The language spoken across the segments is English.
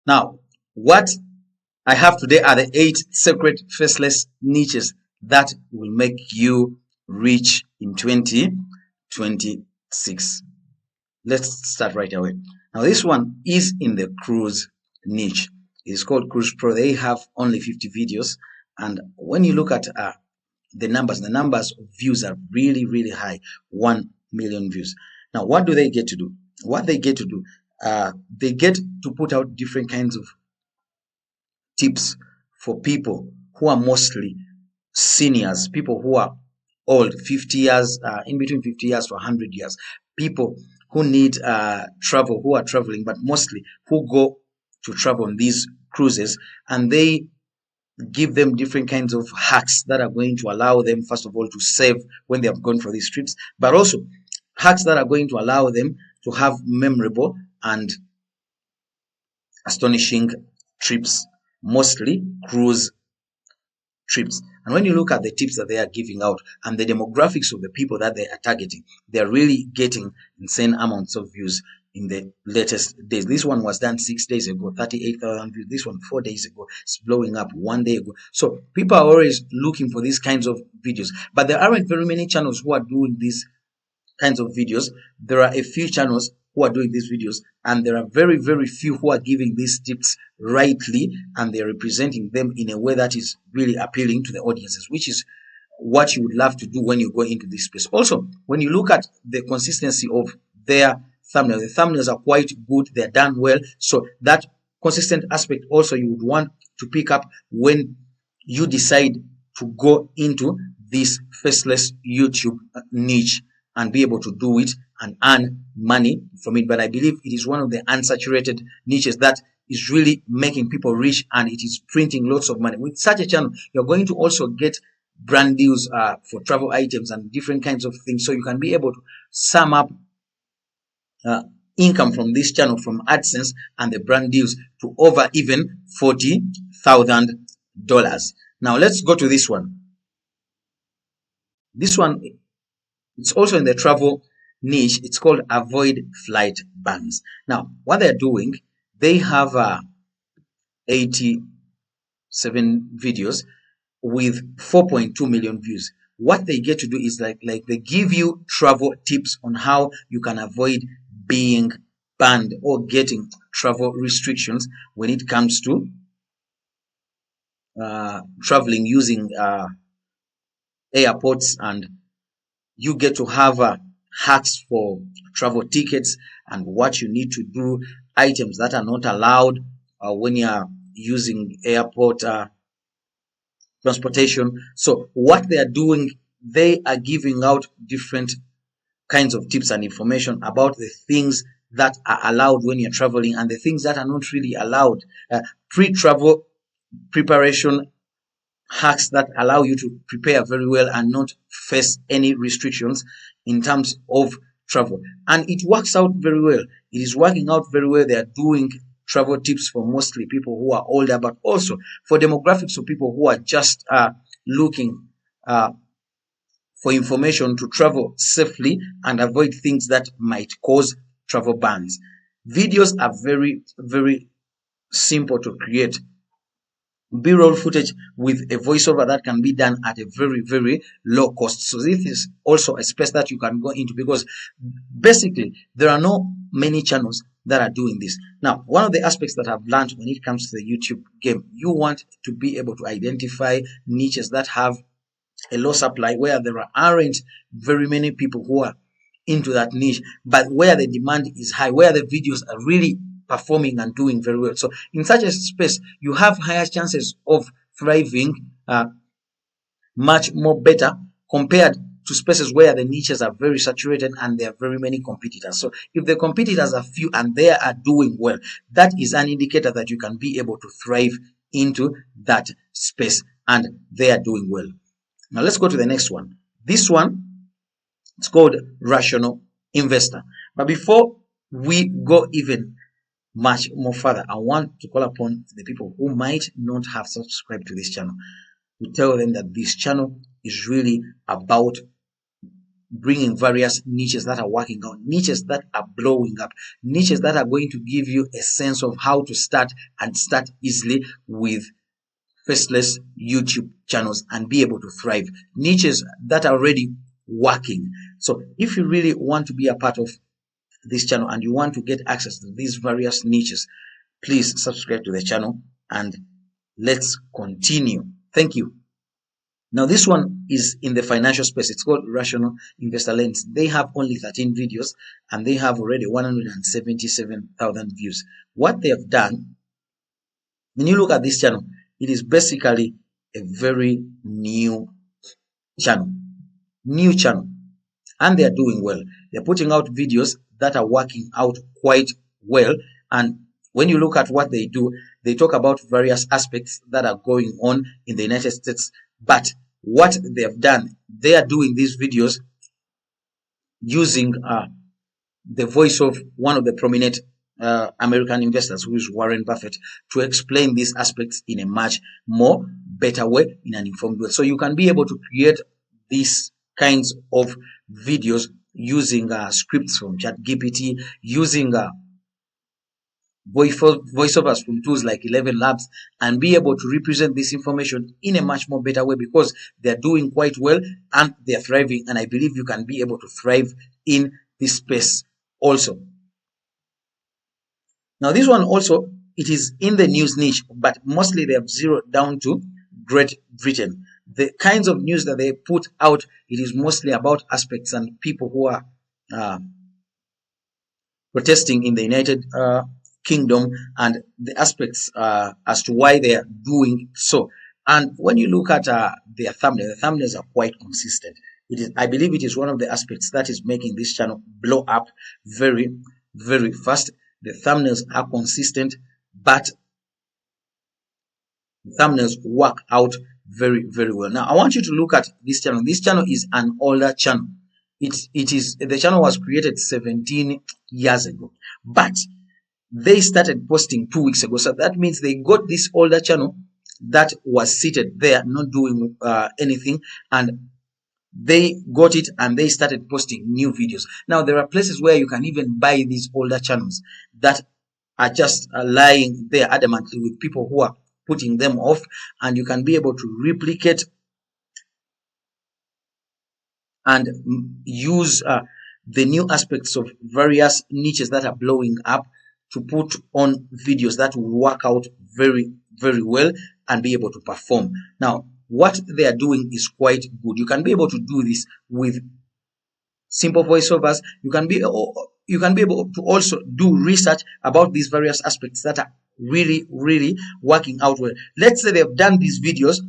Now, what I have today are the 8 secret faceless niches that will make you rich in 2026. Let's start right away. Now, this one is in the cruise niche. It's called Cruise Pro. They have only 50 videos, and when you look at the numbers of views are really, really high. 1 million views. Now, what do they get to do? What they get to do, they get to put out different kinds of tips for people who are mostly seniors, people who are old, 50 years, in between 50 years to 100 years, people who need travel, who are traveling, but mostly who go to travel on these cruises, and they give them different kinds of hacks that are going to allow them, first of all, to save when they have gone for these trips, but also hacks that are going to allow them to have memorable and astonishing trips, mostly cruise trips. And when you look at the tips that they are giving out and the demographics of the people that they are targeting, they are really getting insane amounts of views in the latest days. This one was done 6 days ago, 38,000 views. This one 4 days ago, it's blowing up 1 day ago. So people are always looking for these kinds of videos, but there aren't very many channels who are doing these kinds of videos. There are a few channels who are doing these videos, and there are very, very few who are giving these tips rightly, and they're representing them in a way that is really appealing to the audiences, which is what you would love to do when you go into this space. Also, when you look at the consistency of their thumbnails, the thumbnails are quite good, they're done well. So that consistent aspect also you would want to pick up when you decide to go into this faceless YouTube niche and be able to do it and earn money from it. But I believe it is one of the unsaturated niches that is really making people rich, and it is printing lots of money. With such a channel, you're going to also get brand deals for travel items and different kinds of things. So you can be able to sum up income from this channel, from AdSense and the brand deals, to over even $40,000. Now let's go to this one. This one, it's also in the travel niche. It's called Avoid Flight Bans. Now, what they're doing, they have 87 videos with 4.2 million views. What they get to do is like they give you travel tips on how you can avoid being banned or getting travel restrictions when it comes to traveling using airports, and you get to have hacks for travel tickets and what you need to do, items that are not allowed when you are using airport transportation. So what they are doing, they are giving out different kinds of tips and information about the things that are allowed when you're traveling and the things that are not really allowed. Pre-travel preparation hacks that allow you to prepare very well and not face any restrictions in terms of travel. And it works out very well. It is working out very well. They are doing travel tips for mostly people who are older, but also for demographics of people who are just looking for information to travel safely and avoid things that might cause travel bans. Videos are very, very simple to create. B-roll footage with a voiceover that can be done at a very, very low cost. So this is also a space that you can go into, because basically there are not many channels that are doing this. Now, one of the aspects that I've learned when it comes to the YouTube game, you want to be able to identify niches that have a low supply, where there aren't very many people who are into that niche, but where the demand is high, where the videos are really performing and doing very well. So in such a space, you have higher chances of thriving much more better compared to spaces where the niches are very saturated and there are very many competitors. So if the competitors are few and they are doing well, that is an indicator that you can be able to thrive into that space and they are doing well. Now let's go to the next one. This one, it's called Rational Investor. But before we go even much more further, I want to call upon the people who might not have subscribed to this channel to tell them that this channel is really about bringing various niches that are working out, niches that are blowing up, niches that are going to give you a sense of how to start and start easily with faceless YouTube channels and be able to thrive, niches that are already working. So if you really want to be a part of this channel and you want to get access to these various niches, please subscribe to the channel and let's continue. Thank you. Now this one is in the financial space. It's called Rational Investor Lens. They have only 13 videos and they have already 177,000 views. What they have done, when you look at this channel, it is basically a very new channel, and they are doing well. They're putting out videos that are working out quite well. And when you look at what they do, they talk about various aspects that are going on in the United States. But what they have done, they are doing these videos using the voice of one of the prominent American investors, who is Warren Buffett, to explain these aspects in a much more better way, in an informed way. So you can be able to create these kinds of videos using scripts from ChatGPT, using voiceovers from tools like 11 Labs, and be able to represent this information in a much more better way, because they're doing quite well and they're thriving. And I believe you can be able to thrive in this space also. Now this one also, it is in the news niche, but mostly they have zeroed down to Great Britain. The kinds of news that they put out, it is mostly about aspects and people who are protesting in the United Kingdom, and the aspects as to why they are doing so. And when you look at their thumbnail, the thumbnails are quite consistent. It is, I believe it is one of the aspects that is making this channel blow up very, very fast. The thumbnails are consistent, but the thumbnails work out very, very well. Now I want you to look at this channel. This channel is an older channel. The channel was created 17 years ago, but they started posting 2 weeks ago. So that means they got this older channel that was seated there, not doing anything, and they got it and they started posting new videos. Now there are places where you can even buy these older channels that are just lying there adamantly with people who are putting them off, and you can be able to replicate and use the new aspects of various niches that are blowing up to put on videos that will work out very, very well and be able to perform. Now what they are doing is quite good. You can be able to do this with simple voiceovers. You can be able to also do research about these various aspects that are really, really working out well. Let's say they have done these videos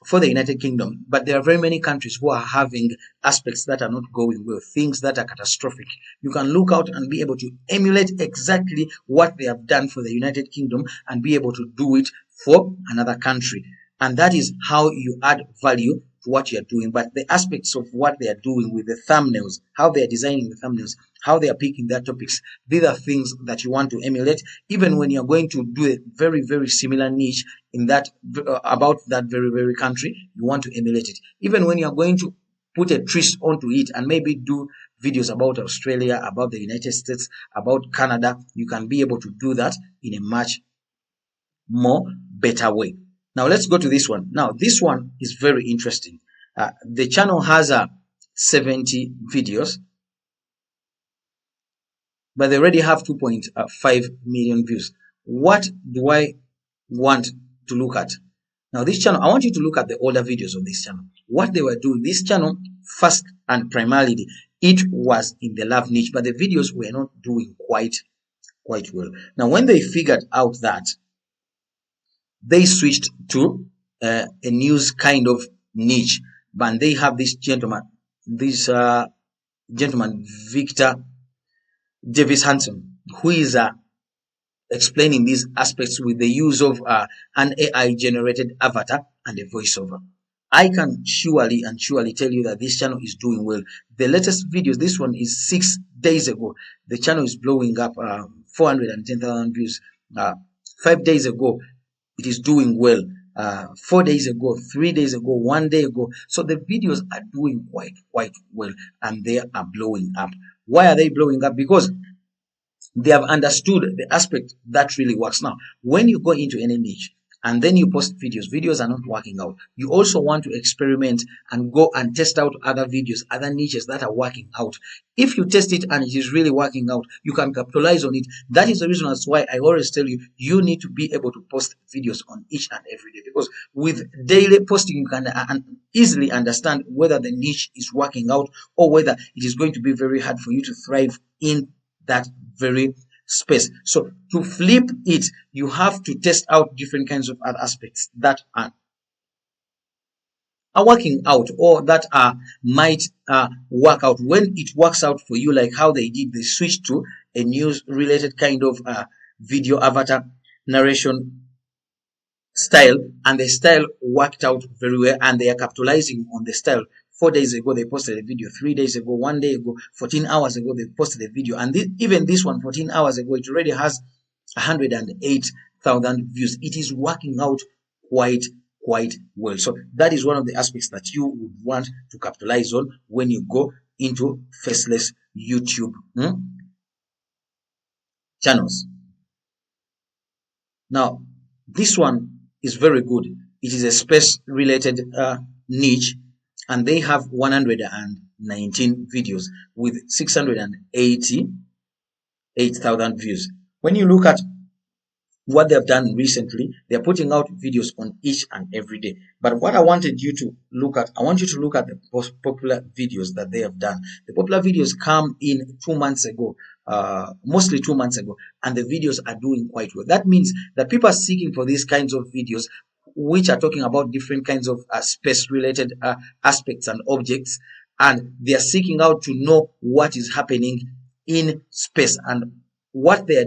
for the United Kingdom, but there are very many countries who are having aspects that are not going well, things that are catastrophic. You can look out and be able to emulate exactly what they have done for the United Kingdom and be able to do it for another country. And that is how you add value to what you're doing. But the aspects of what they are doing with the thumbnails, how they are designing the thumbnails, how they are picking their topics, these are things that you want to emulate, even when you're going to do a very, very similar niche in that about that very, very country. You want to emulate it. Even when you're going to put a twist onto it and maybe do videos about Australia, about the United States, about Canada, you can be able to do that in a much more better way. Now let's go to this one. Now this one is very interesting. The channel has 70 videos, but they already have 2.5 million views. What do I want to look at? Now this channel, I want you to look at the older videos of this channel. What they were doing, this channel first and primarily, it was in the love niche, but the videos were not doing quite well. Now when they figured out that, they switched to a news kind of niche, and they have this gentleman, Victor Davis Hanson, who is explaining these aspects with the use of an AI generated avatar and a voiceover. I can surely tell you that this channel is doing well. The latest videos, this one is 6 days ago. The channel is blowing up 410,000 views. 5 days ago, it is doing well. 4 days ago, 3 days ago, 1 day ago. So the videos are doing quite well, and they are blowing up. Why are they blowing up? Because they have understood the aspect that really works. Now, when you go into any niche and then you post videos are not working out. You also want to experiment and go and test out other videos, other niches that are working out. If you test it and it is really working out, you can capitalize on it. That is the reason that's why I always tell you, you need to be able to post videos on each and every day, because with daily posting, you can easily understand whether the niche is working out or whether it is going to be very hard for you to thrive in that very space. So to flip it, you have to test out different kinds of other aspects that are working out, or that might work out. When it works out for you, like how they did, they switched to a news related kind of video avatar narration style, and the style worked out very well, and they are capitalizing on the style. 4 days ago they posted a video, 3 days ago, 1 day ago, 14 hours ago they posted a video, and even this one, 14 hours ago, it already has 108,000 views. It is working out quite well. So that is one of the aspects that you would want to capitalize on when you go into faceless YouTube channels. Now, this one is very good. It is a space related niche, and they have 119 videos with 688,000 views. When you look at what they've done recently, they're putting out videos on each and every day. But what I wanted you to look at, I want you to look at the most popular videos that they have done. The popular videos come in 2 months ago, mostly 2 months ago, and the videos are doing quite well. That means that people are seeking for these kinds of videos, which are talking about different kinds of space related aspects and objects, and they are seeking out to know what is happening in space. And what they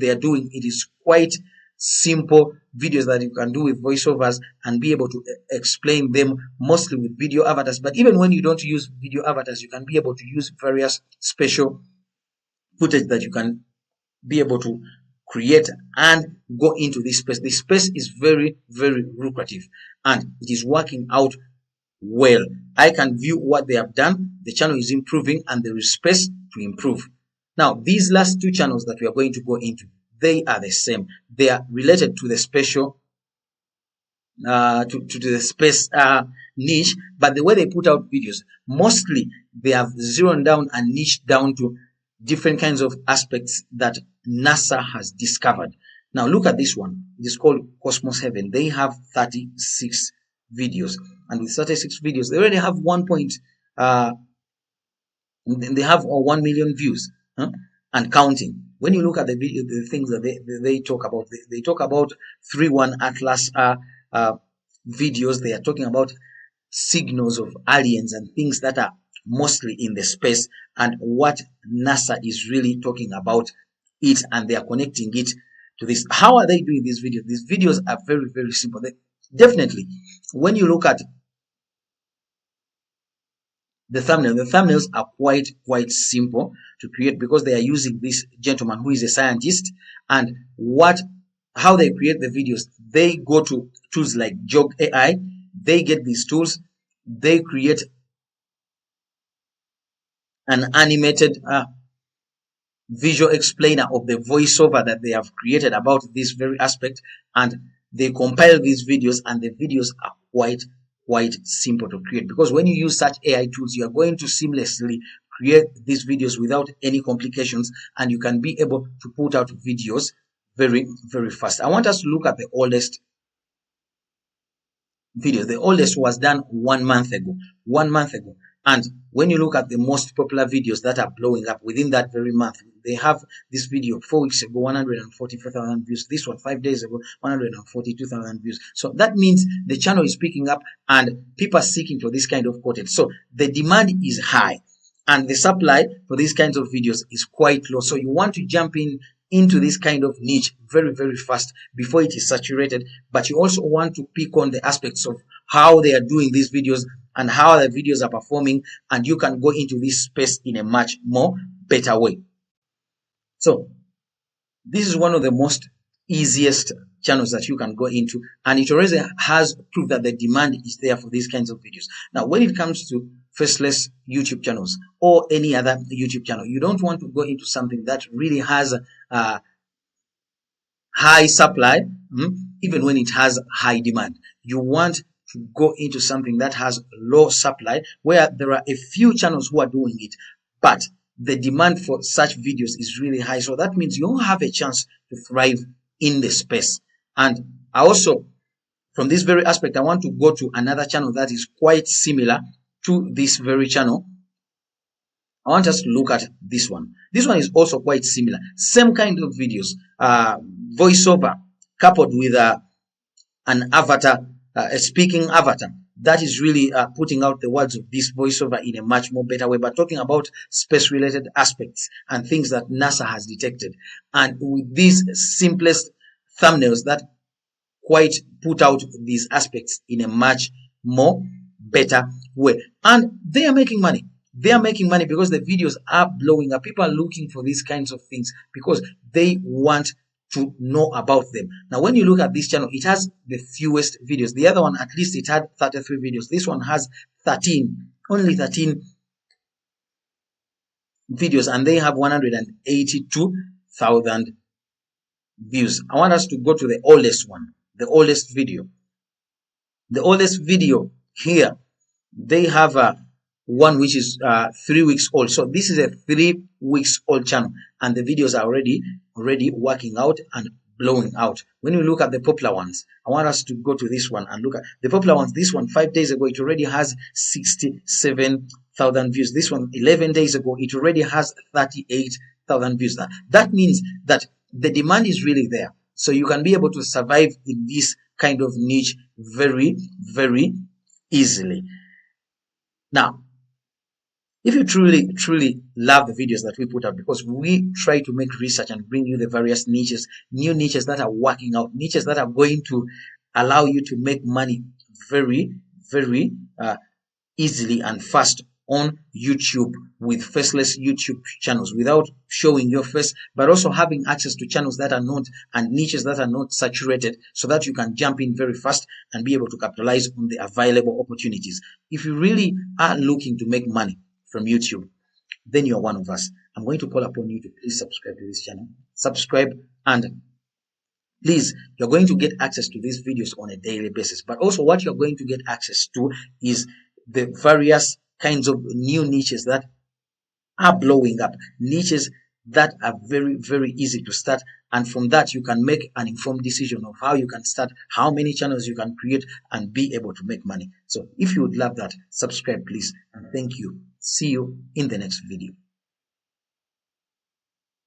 are doing, it is quite simple videos that you can do with voiceovers and be able to explain them, mostly with video avatars. But even when you don't use video avatars, you can be able to use various special footage that you can be able to create and go into this space. This space is very lucrative, and it is working out well. I can view what they have done. The channel is improving, and there is space to improve. Now, these last two channels that we are going to go into, they are the same. They are related to the special, to the space niche, but the way they put out videos, mostly they have zeroed down and niched down to different kinds of aspects that NASA has discovered. Now, look at this one. It is called Cosmos Heaven. They have 36 videos, and with 36 videos, they already have 1 million views. And counting. When you look at the video, the things that they talk about, they talk about 3-1 Atlas videos. They are talking about signals of aliens and things that are mostly in the space, and what NASA is really talking about it, and they are connecting it to this. How are they doing these videos? These videos are very simple. Definitely, when you look at the thumbnails are quite simple to create, because they are using this gentleman who is a scientist. And how they create the videos, they go to tools like Jog AI. They get these tools, they create an animated visual explainer of the voiceover that they have created about this very aspect, and they compile these videos, and the videos are quite simple to create, because when you use such AI tools, you are going to seamlessly create these videos without any complications, and you can be able to put out videos very fast. I want us to look at the oldest video. The oldest was done 1 month ago. And when you look at the most popular videos that are blowing up within that very month, they have this video 4 weeks ago, 144,000 views. This one 5 days ago, 142,000 views. So that means the channel is picking up, and people are seeking for this kind of content. So the demand is high, and the supply for these kinds of videos is quite low. So you want to jump into this kind of niche very fast before it is saturated, but you also want to pick on the aspects of how they are doing these videos and how the videos are performing, and you can go into this space in a much more better way. So this is one of the most easiest channels that you can go into, and it already has proof that the demand is there for these kinds of videos. Now, when it comes to faceless YouTube channels or any other YouTube channel, you don't want to go into something that really has high supply, even when it has high demand. You want to go into something that has low supply, where there are a few channels who are doing it, but the demand for such videos is really high. So that means you have a chance to thrive in the space. And I also, from this very aspect, I want to go to another channel that is quite similar to this very channel. I want us to look at this one. This one is also quite similar. Same kind of videos, voiceover coupled with an avatar, a speaking avatar that is really putting out the words of this voiceover in a much more better way, but talking about space related aspects and things that NASA has detected. And with these simplest thumbnails that quite put out these aspects in a much more better way. And they are making money. They are making money because the videos are blowing up. People are looking for these kinds of things because they want to know about them. Now, when you look at this channel, it has the fewest videos. The other one, at least it had 33 videos. This one has 13, only 13 videos, and they have 182,000 views. I want us to go to the oldest one, the oldest video. The oldest video here, they have one which is 3 weeks old. So this is a 3 weeks old channel, and the videos are already working out and blowing out. When you look at the popular ones, I want us to go to this one and look at the popular ones. This one, 5 days ago, it already has 67,000 views. This one, 11 days ago, it already has 38,000 views. That means that the demand is really there. So you can be able to survive in this kind of niche very, very easily. Now, if you truly love the videos that we put out, because we try to make research and bring you the various niches, new niches that are working out, niches that are going to allow you to make money very, very easily and fast on YouTube with faceless YouTube channels without showing your face, but also having access to channels that are not and niches that are not saturated, so that you can jump in very fast and be able to capitalize on the available opportunities. If you really are looking to make money from YouTube, then you're one of us. I'm going to call upon you to please subscribe to this channel. Subscribe, and please, you're going to get access to these videos on a daily basis. But also what you're going to get access to is the various kinds of new niches that are blowing up, niches that are very, very easy to start. And from that, you can make an informed decision of how you can start, how many channels you can create, and be able to make money. So if you would love that, subscribe, please. And thank you. See you in the next video.